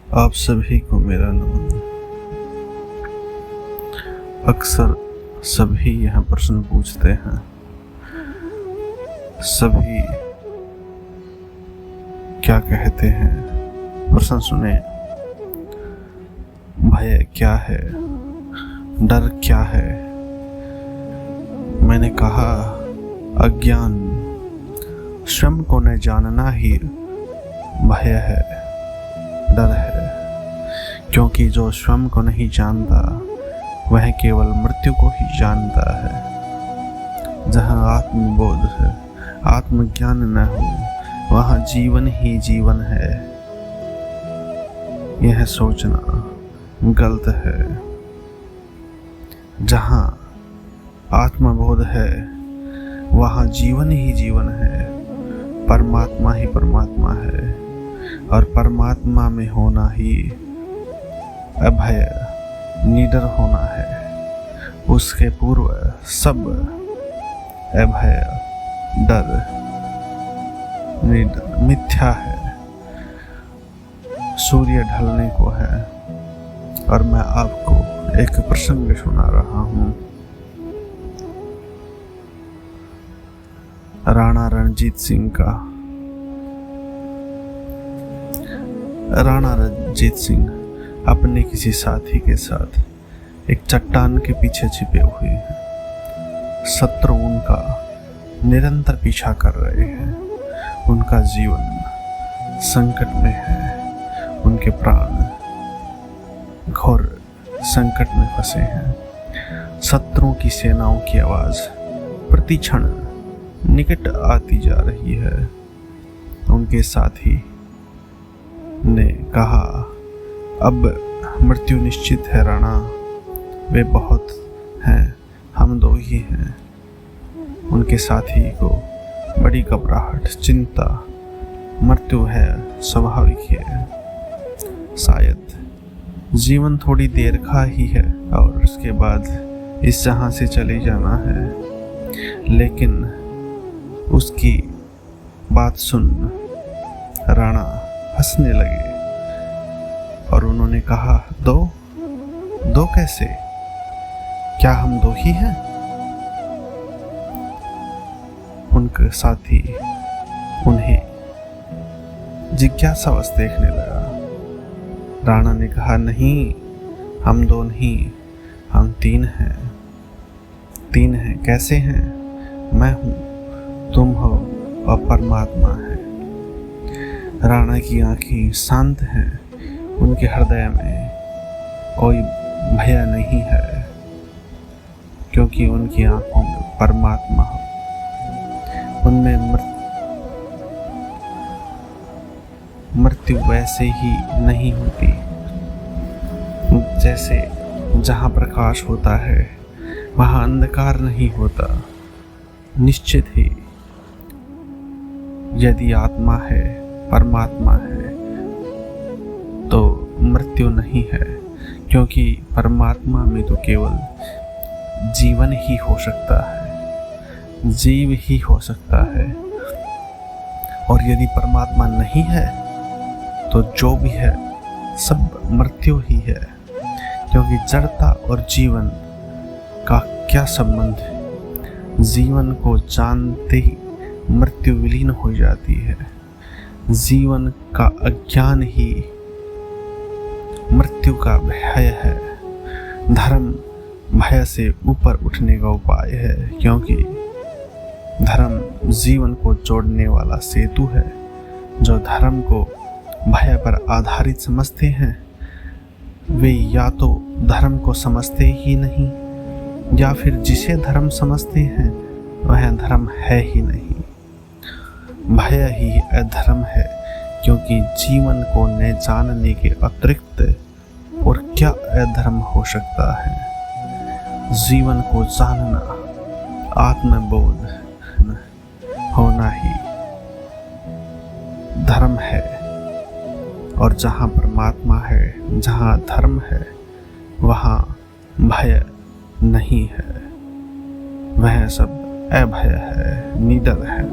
आप सभी को मेरा नमन। अक्सर सभी यह प्रश्न पूछते हैं, सभी क्या कहते हैं। प्रश्न सुने, भय क्या है, डर क्या है। मैंने कहा अज्ञान, स्वयं को न जानना ही भय है, डर है। क्योंकि जो स्वयं को नहीं जानता वह केवल मृत्यु को ही जानता है। जहाँ आत्मबोध है, आत्मज्ञान न हो, वहाँ जीवन ही जीवन है। यह सोचना गलत है। जहाँ आत्मबोध है वहाँ जीवन ही जीवन है, परमात्मा ही परमात्मा है, और परमात्मा में होना ही अभय निडर होना है। उसके पूर्व सब अभय डर निडर मिथ्या है। सूर्य ढलने को है और मैं आपको एक प्रसंग सुना रहा हूँ। राणा रणजीत सिंह का। राणा रणजीत सिंह अपने किसी साथी के साथ एक चट्टान के पीछे छिपे हुए हैं। शत्रु उनका निरंतर पीछा कर रहे हैं। उनका जीवन संकट में है। उनके प्राण घोर संकट में फंसे हैं। शत्रुओं की सेनाओं की आवाज प्रति क्षण निकट आती जा रही है। उनके साथी ने कहा, अब मृत्यु निश्चित है राणा, वे बहुत हैं, हम दो ही हैं। उनके साथी को बड़ी घबराहट, चिंता, मृत्यु है स्वाभाविक है। शायद जीवन थोड़ी देर का ही है और उसके बाद इस जहां से चले जाना है। लेकिन उसकी बात सुन राणा हंसने लगे और उन्होंने कहा, दो कैसे? क्या हम दो ही हैं? उनके साथी उन्हें जिज्ञासावश देखने लगा। राणा ने कहा, नहीं, हम दो नहीं, हम तीन हैं। तीन हैं? कैसे हैं? मैं हूं, तुम हो और परमात्मा है। राणा की आंखें शांत हैं। उनके हृदय में कोई भय नहीं है, क्योंकि उनकी आंखों में परमात्मा हो। उनमें मृत्यु वैसे ही नहीं होती। जैसे जहां प्रकाश होता है वहां अंधकार नहीं होता। निश्चित ही यदि आत्मा है, परमात्मा है, तो मृत्यु नहीं है, क्योंकि परमात्मा में तो केवल जीवन ही हो सकता है, जीव ही हो सकता है। और यदि परमात्मा नहीं है तो जो भी है सब मृत्यु ही है, क्योंकि जड़ता और जीवन का क्या संबंध। जीवन को जानते ही मृत्यु विलीन हो जाती है। जीवन का अज्ञान ही मृत्यु का भय है। धर्म भय से ऊपर उठने का उपाय है, क्योंकि धर्म जीवन को जोड़ने वाला सेतु है। जो धर्म को भय पर आधारित समझते हैं वे या तो धर्म को समझते ही नहीं, या फिर जिसे धर्म समझते हैं वह धर्म है ही नहीं। भय ही अधर्म है, क्योंकि जीवन को न जानने के अतिरिक्त और क्या अधर्म हो सकता है। जीवन को जानना, आत्मबोध होना ही धर्म है। और जहाँ परमात्मा है, जहाँ धर्म है, वहाँ भय नहीं है। वह सब अभय है, निडर है।